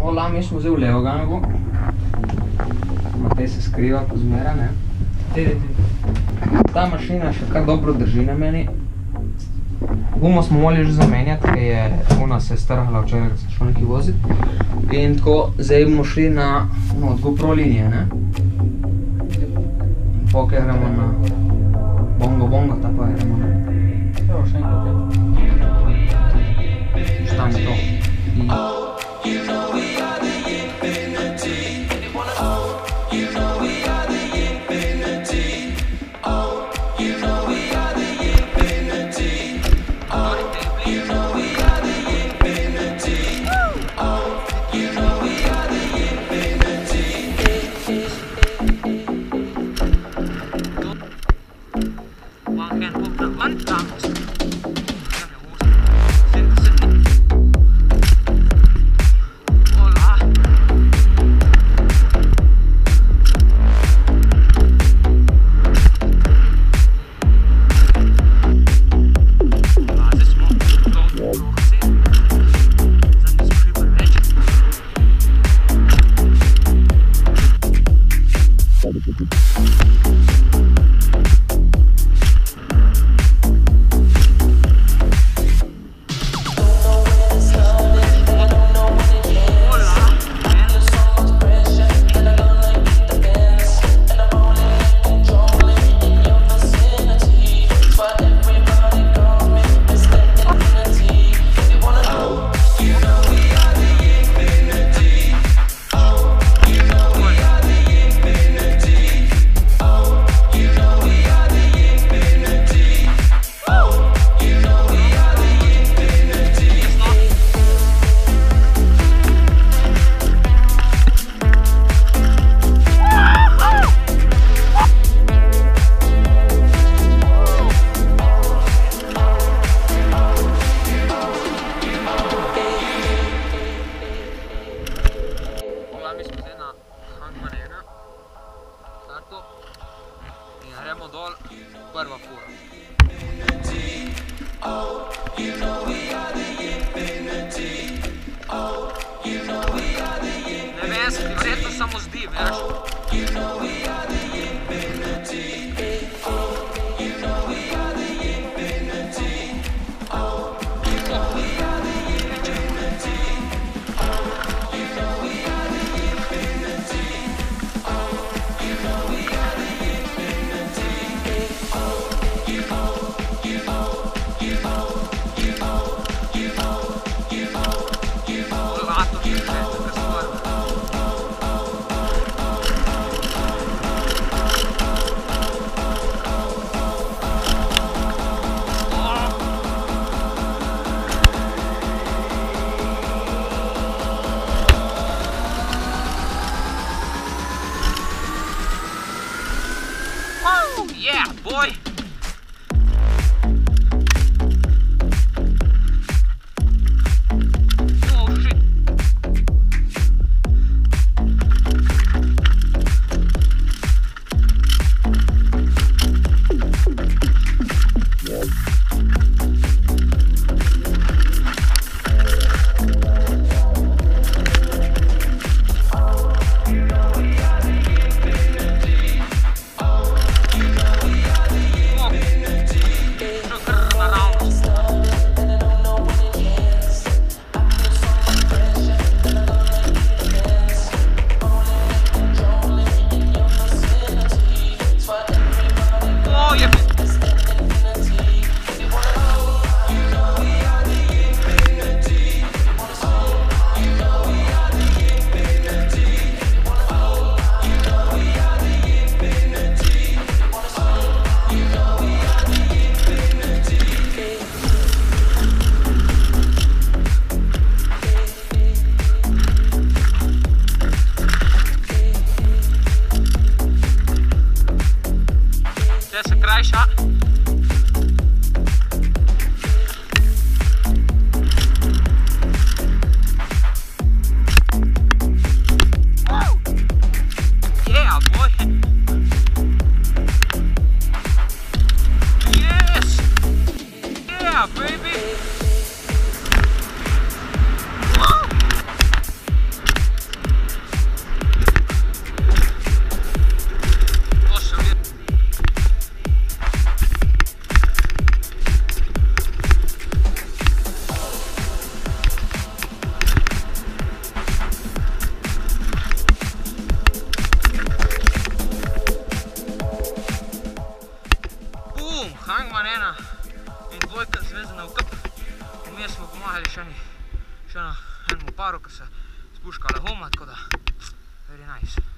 Hola, mi smo zdaj v Leogangu. Matej se skriva po zmera, ne? Ta mašina še kar dobro drži na meni. Gumo smo morali že zamenjati, ker je ona se strhala včeraj, ker sem šel nekaj voziti. In tako, zdaj bomo šli na od GoPro linije, ne? In pokaj gremo na bongo, ta pa gremo na... Evo, še enkrat je. Šta mi to? Prva fura. Ne vem, se ti verjetno samo zdi, veš? pomahali še enemu paru, ki se spuška Lehoma, tako da very nice.